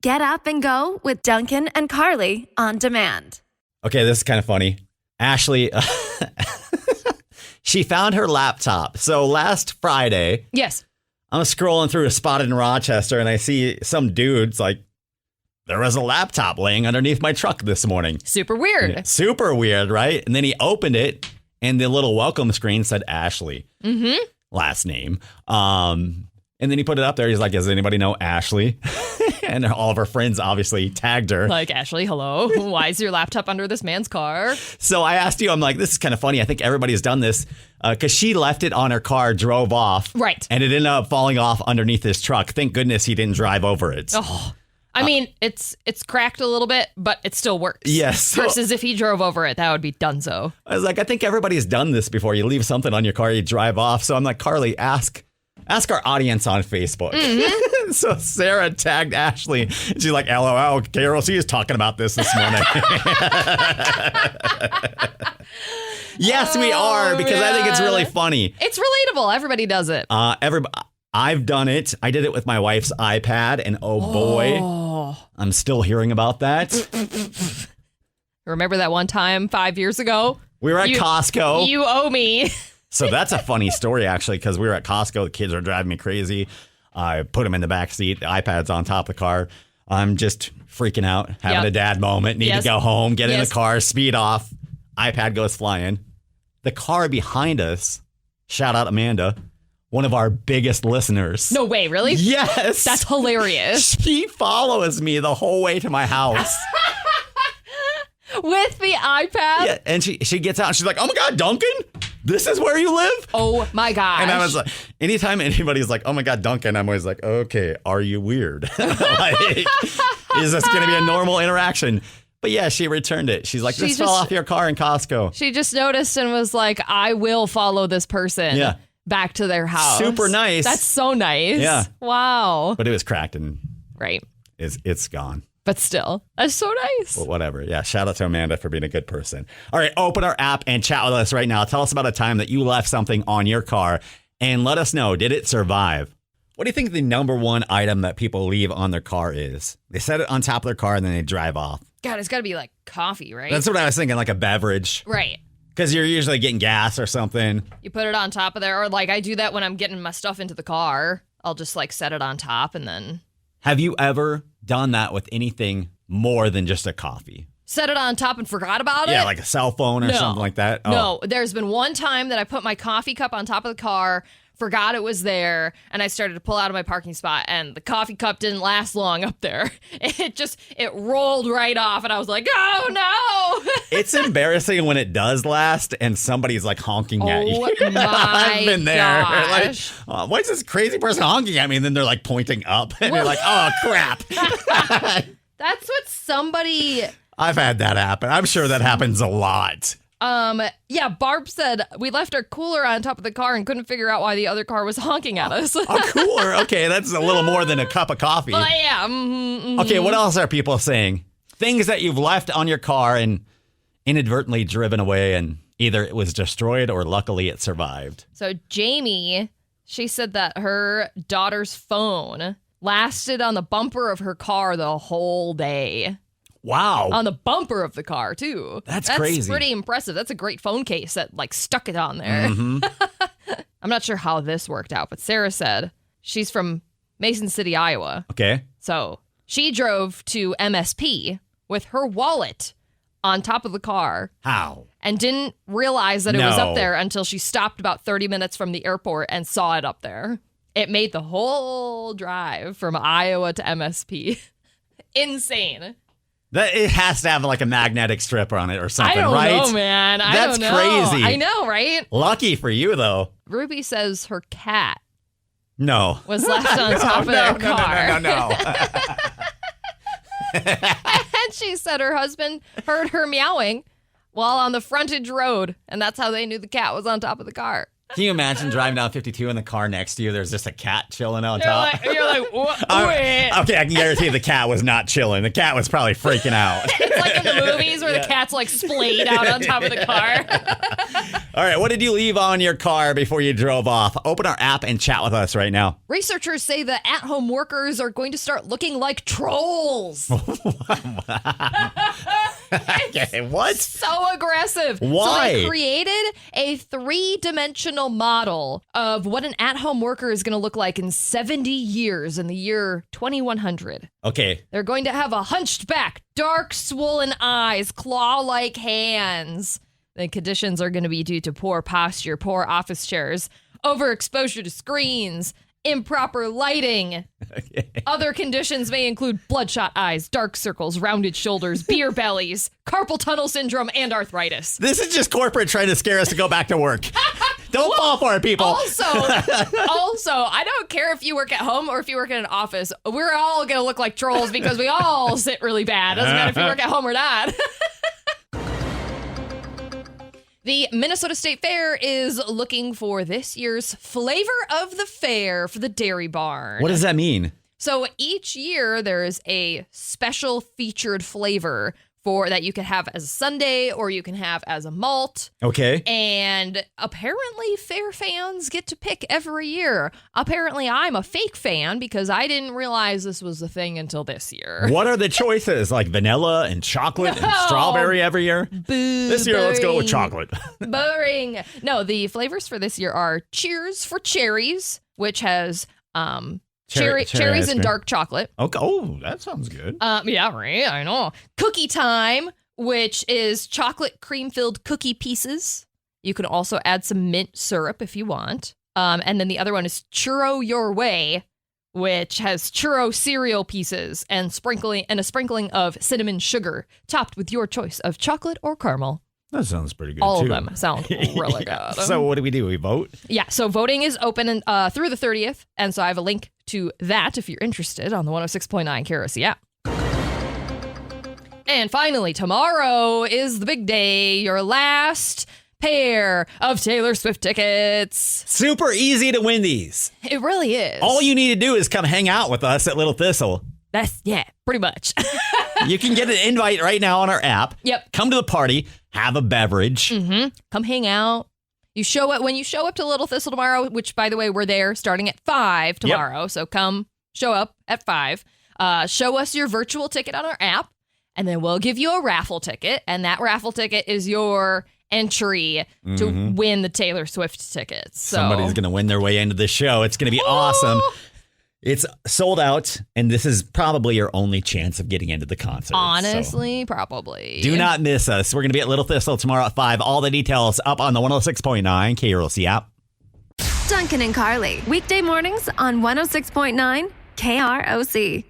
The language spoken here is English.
Get up and go with Dunken and Carly on demand. Okay, this is kind of funny. Ashley, she found her laptop. So last Friday, Yes. I'm scrolling through a spot in Rochester and I see some dude's like, there was a laptop laying underneath my truck this morning. Super weird. Super weird, right? And then he opened it and the little welcome screen said Ashley. Last name. And then he put it up there. He's like, does anybody know Ashley? And all of her friends obviously tagged her. Like, Ashley, hello. Why is your laptop under this man's car? So I asked you, I'm like, this is kind of funny. I think everybody has done this because she left it on her car, drove off. Right. And it ended up falling off underneath his truck. Thank goodness he didn't drive over it. Oh, I mean, it's cracked a little bit, but it still works. Yes. Versus if he drove over it, that would be donezo. I was like, I think everybody's done this before. You leave something on your car, you drive off. So I'm like, Carly, ask our audience on Facebook. So Sarah tagged Ashley. She's like, LOL, Carol, she is talking about this morning. Yes, we are, because I think it's really funny. It's relatable. Everybody does it. I've done it. I did it with my wife's iPad, and oh boy, I'm still hearing about that. Remember that one time 5 years ago? We were at Costco. You owe me. So that's a funny story, actually, because we were at Costco. The kids are driving me crazy. I put them in the back seat. The iPad's on top of the car. I'm just freaking out, having a dad moment. Need to go home, get in the car, speed off. iPad goes flying. The car behind us, shout out Amanda, one of our biggest listeners. No way, really? Yes. That's hilarious. She follows me the whole way to my house. With the iPad? Yeah, and she gets out and she's like, oh my God, Duncan? This is where you live? Oh my gosh. And I was like, anytime anybody's like, oh my God, Duncan, I'm always like, okay, are you weird? Like, is this going to be a normal interaction? But yeah, she returned it. She's like, this fell off your car in Costco. She just noticed and was like, I will follow this person back to their house. Super nice. That's so nice. Yeah. Wow. But it was cracked and it's gone. But still, that's so nice. Well, whatever. Yeah. Shout out to Amanda for being a good person. All right. Open our app and chat with us right now. Tell us about a time that you left something on your car and let us know. Did it survive? What do you think the number one item that people leave on their car is? They set it on top of their car and then they drive off. God, it's got to be like coffee, right? That's what I was thinking, like a beverage. Right. Because you're usually getting gas or something. You put it on top of there. Or like I do that when I'm getting my stuff into the car. I'll just like set it on top and then. Have you ever done that with anything more than just a coffee? Set it on top and forgot about it? Yeah, like a cell phone or something like that? No, there's been one time that I put my coffee cup on top of the car, forgot it was there, and I started to pull out of my parking spot, and the coffee cup didn't last long up there. It rolled right off, and I was like, oh no! It's embarrassing when it does last, and somebody's like honking at you. Oh my I've been there. gosh. Like, why is this crazy person honking at me? And then they're like pointing up, and you're like, oh crap. That's what somebody... I've had that happen. I'm sure that happens a lot. Yeah, Barb said we left our cooler on top of the car and couldn't figure out why the other car was honking at us. A cooler? Okay, that's a little more than a cup of coffee. Well, yeah. Mm-hmm. Okay, what else are people saying? Things that you've left on your car and inadvertently driven away and either it was destroyed or luckily it survived. So Jamie, she said that her daughter's phone lasted on the bumper of her car the whole day. Wow. On the bumper of the car, too. That's crazy. That's pretty impressive. That's a great phone case that, like, stuck it on there. Mm-hmm. I'm not sure how this worked out, but Sarah said she's from Mason City, Iowa. Okay. So she drove to MSP with her wallet on top of the car. How? And didn't realize that it was up there until she stopped about 30 minutes from the airport and saw it up there. It made the whole drive from Iowa to MSP. Insane. It has to have like a magnetic strip on it or something, right? I don't know, man. That's don't know. crazy. I know, right? Lucky for you, though. Ruby says her cat was left on top of their car. No. And she said her husband heard her meowing while on the frontage road, and that's how they knew the cat was on top of the car. Can you imagine driving down 52 in the car next to you? There's just a cat chilling on top. You're like, what? Okay, I can guarantee the cat was not chilling. The cat was probably freaking out. It's like in the movies where the cat's like splayed out on top of the car. All right, what did you leave on your car before you drove off? Open our app and chat with us right now. Researchers say the at-home workers are going to start looking like trolls. Okay, what? So aggressive. Why? So they created a 3-dimensional model of what an at-home worker is going to look like in 70 years in the year 2100. Okay. They're going to have a hunched back, dark, swollen eyes, claw-like hands. The conditions are going to be due to poor posture, poor office chairs, overexposure to screens, improper lighting. Okay. Other conditions may include bloodshot eyes, dark circles, rounded shoulders, beer bellies, carpal tunnel syndrome, and arthritis. This is just corporate trying to scare us to go back to work. Don't fall for it, people. Also, I don't care if you work at home or if you work in an office. We're all going to look like trolls because we all sit really bad. Doesn't matter if you work at home or not. The Minnesota State Fair is looking for this year's flavor of the fair for the Dairy Barn. What does that mean? So each year there is a special featured flavor for that you can have as a sundae or you can have as a malt. Okay. And apparently fair fans get to pick every year. Apparently I'm a fake fan because I didn't realize this was a thing until this year. What are the choices? Like vanilla and chocolate and strawberry every year? This year, let's go with chocolate. Boring. No, the flavors for this year are Cheers for Cherries, which has cherries and dark chocolate. Okay. Oh, that sounds good. Yeah, right. I know. Cookie Time, which is chocolate cream-filled cookie pieces. You can also add some mint syrup if you want. And then the other one is Churro Your Way, which has churro cereal pieces and a sprinkling of cinnamon sugar, topped with your choice of chocolate or caramel. That sounds pretty good, All too. of them sound really good. So what do? We vote? Yeah, so voting is open through the 30th, and so I have a link to that if you're interested on the 106.9 KROC app. And finally, tomorrow is the big day, your last pair of Taylor Swift tickets. Super easy to win these. It really is. All you need to do is come hang out with us at Little Thistle. Yeah, pretty much. You can get an invite right now on our app. Yep. Come to the party, have a beverage. Mm-hmm. Come hang out. When you show up to Little Thistle tomorrow, which, by the way, we're there starting at 5 tomorrow. Yep. So come show up at 5. Show us your virtual ticket on our app, and then we'll give you a raffle ticket. And that raffle ticket is your entry to win the Taylor Swift tickets. So somebody's going to win their way into the show. It's going to be awesome. It's sold out, and this is probably your only chance of getting into the concert. Honestly, probably. Do not miss us. We're going to be at Little Thistle tomorrow at 5. All the details up on the 106.9 KROC app. Dunken and Carly, weekday mornings on 106.9 KROC.